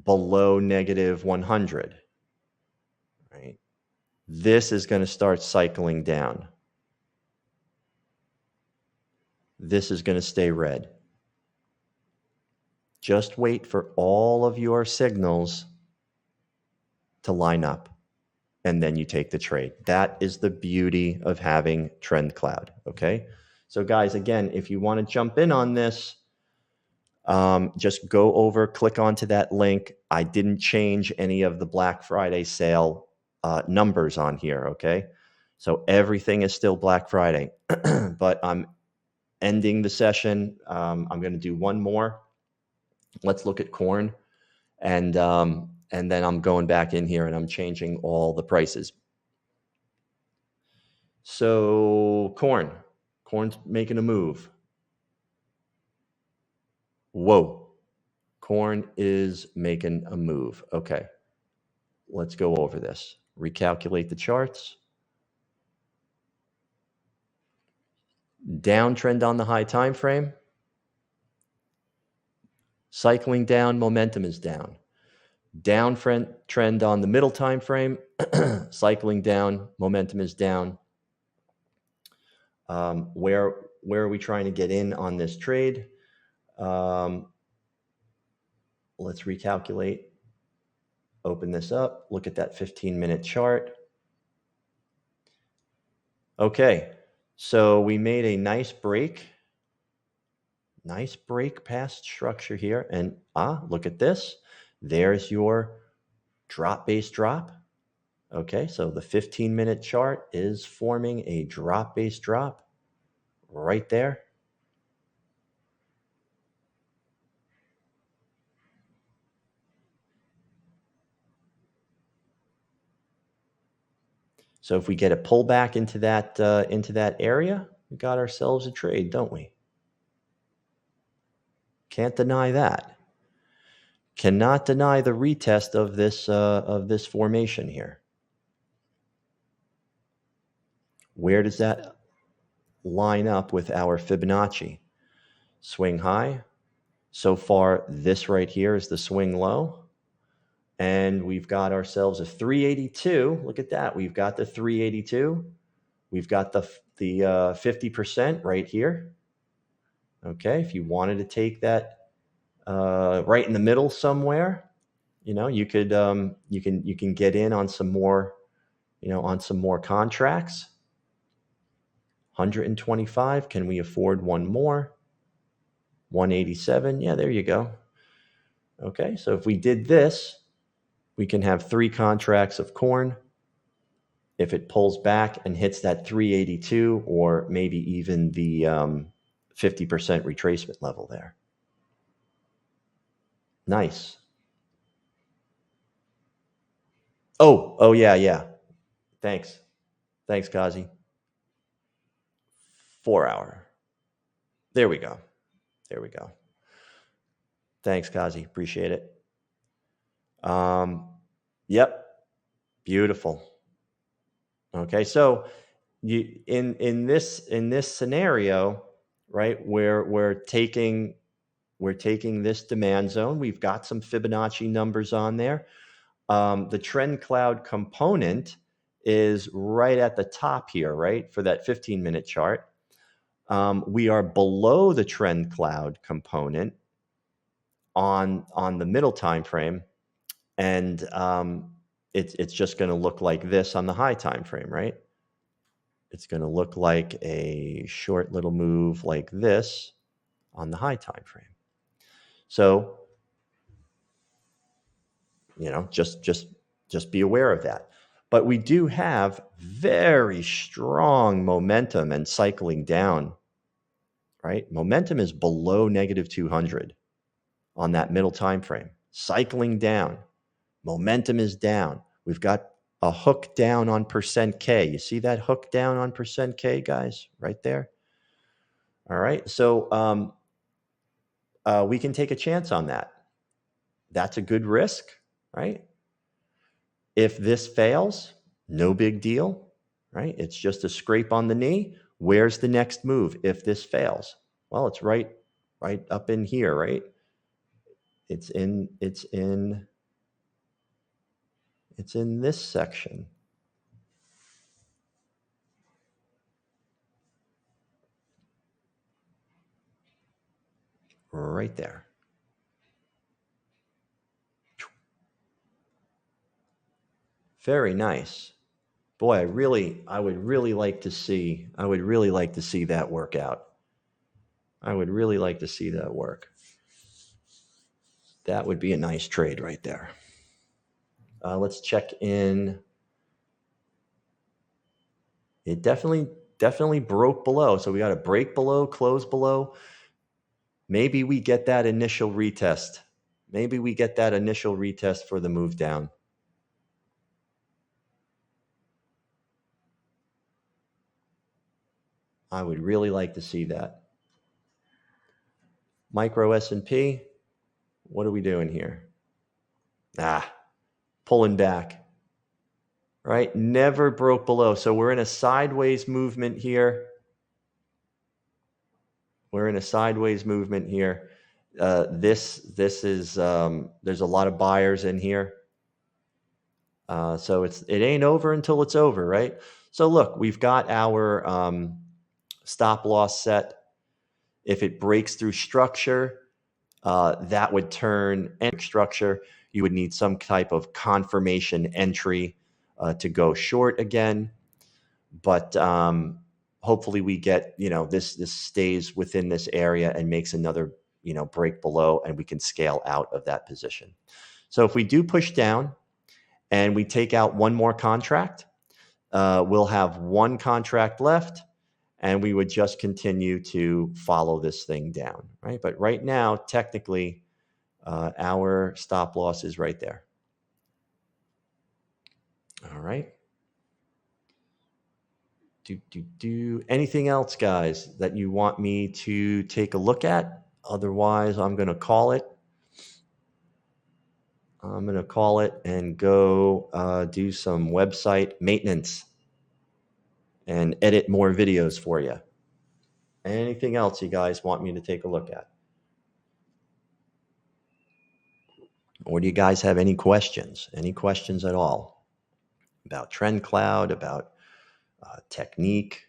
below negative 100, right? This is going to start cycling down. This is going to stay red. Just wait for all of your signals to line up, and then you take the trade. That is the beauty of having TrendCloud, okay? So guys, again, if you want to jump in on this, just go over, click onto that link. I didn't change any of the Black Friday sale numbers on here, okay? So everything is still Black Friday, but I'm ending the session. I'm going to do one more. Let's look at corn, and then I'm going back in here and I'm changing all the prices. So corn's making a move. Whoa, corn is making a move. Okay, let's go over this. Recalculate the charts. Downtrend on the high time frame. Cycling down, momentum is down. Downtrend on the middle time frame. Cycling down, momentum is down. Where are we trying to get in on this trade? Let's recalculate. Open this up. Look at that 15-minute chart. Okay, so we made a nice break. Nice break past structure here. And look at this. There's your drop-based drop. Okay, so the 15-minute chart is forming a drop-based drop right there. So if we get a pullback into that area, we got ourselves a trade, don't we? Can't deny that. Cannot deny the retest of this formation here. Where does that line up with our Fibonacci? Swing high. So far, this right here is the swing low. And we've got ourselves a 382. Look at that. We've got the 382. We've got the 50% right here. Okay, if you wanted to take that right in the middle somewhere, you could you can get in on some more, on some more contracts. 125. Can we afford one more? 187. Yeah, there you go. Okay, so if we did this, we can have 3 contracts of corn. If it pulls back and hits that 382 or maybe even the 50% retracement level there. Nice. Oh, yeah. Thanks, Kazi. 4 hour. There we go. Thanks, Kazi. Appreciate it. Yep. Beautiful. Okay, so you in this scenario, right, where we're taking this demand zone. We've got some Fibonacci numbers on there. The TrendCloud component is right at the top here, right, for that 15-minute chart. We are below the TrendCloud component on the middle time frame, and it's just going to look like this on the high time frame, right? It's going to look like a short little move like this on the high time frame. So, just be aware of that. But we do have very strong momentum and cycling down, right? Momentum is below negative 200 on that middle time frame, cycling down. Momentum is down. We've got a hook down on percent K. You see that hook down on percent K, guys, right there? All right, so we can take a chance on that. That's a good risk, right? If this fails, no big deal, right? It's just a scrape on the knee. Where's the next move if this fails? Well, it's right up in here, right? It's in this section. Right there. Very nice. Boy, I would really like to see that work out. I would really like to see that work. That would be a nice trade right there. Let's check in. It definitely broke below. So we got a break below, close below. Maybe we get that initial retest. Maybe we get that initial retest for the move down. I would really like to see that. Micro S&P, what are we doing here? Pulling back, right? Never broke below. So we're in a sideways movement here. This is, there's a lot of buyers in here. So it ain't over until it's over, right? So look, we've got our stop loss set. If it breaks through structure, that would turn structure. You would need some type of confirmation entry to go short again. But hopefully we get, this stays within this area and makes another, break below, and we can scale out of that position. So if we do push down and we take out one more contract, we'll have one contract left, and we would just continue to follow this thing down, right? But right now, technically, our stop loss is right there. All right. Anything else, guys, that you want me to take a look at? Otherwise, I'm going to call it. And go do some website maintenance and edit more videos for you. Anything else you guys want me to take a look at? Or do you guys have any questions? Any questions at all about TrendCloud, about technique?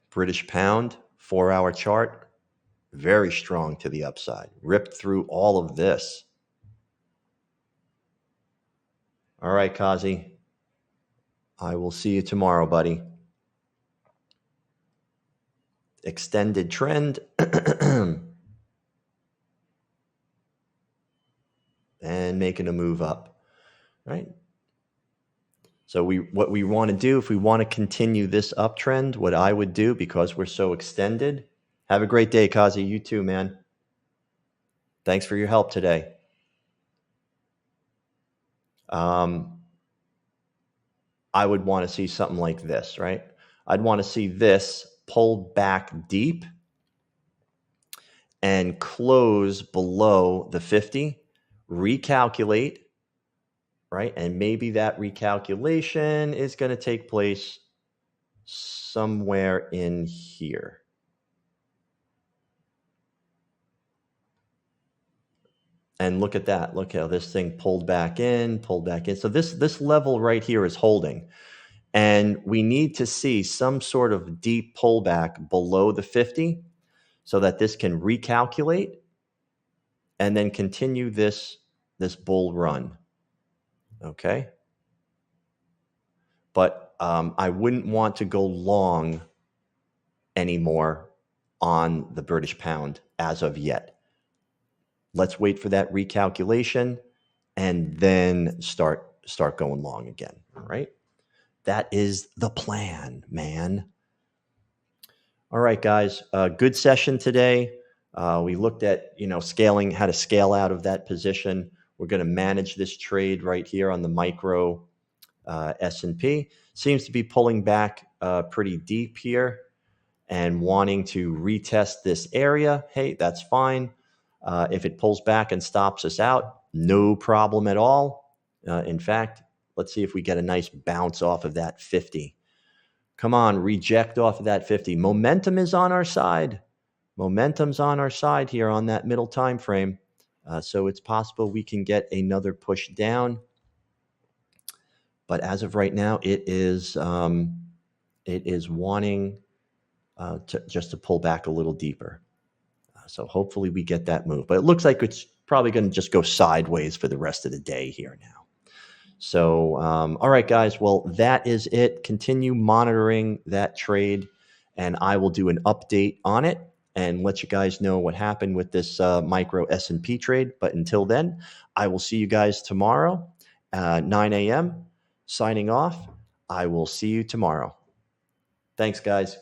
British pound, 4-hour chart. Very strong to the upside. Ripped through all of this. All right, Kazi. I will see you tomorrow, buddy. Extended trend. And making a move up, right? So what we want to do, if we want to continue this uptrend, what I would do, because we're so extended, have a great day, Kazi. You too, man. Thanks for your help today. I would want to see something like this, right? I'd want to see this pull back deep and close below the 50, recalculate, right? And maybe that recalculation is going to take place somewhere in here. And look at that. Look how this thing pulled back in. So this level right here is holding. And we need to see some sort of deep pullback below the 50 so that this can recalculate and then continue this bull run. Okay. But I wouldn't want to go long anymore on the British pound as of yet. Let's wait for that recalculation and then start going long again. All right. That is the plan, man. All right, guys. Good session today. We looked at, scaling, how to scale out of that position. We're going to manage this trade right here on the micro S&P. Seems to be pulling back pretty deep here and wanting to retest this area. Hey, that's fine. If it pulls back and stops us out, no problem at all. In fact, let's see if we get a nice bounce off of that 50. Come on, reject off of that 50. Momentum is on our side. Momentum's on our side here on that middle time frame. So it's possible we can get another push down. But as of right now, it is wanting just to pull back a little deeper. So hopefully we get that move. But it looks like it's probably going to just go sideways for the rest of the day here now. So, all right, guys. Well, that is it. Continue monitoring that trade, and I will do an update on it and let you guys know what happened with this micro S&P trade. But until then, I will see you guys tomorrow, 9 a.m. Signing off. I will see you tomorrow. Thanks, guys.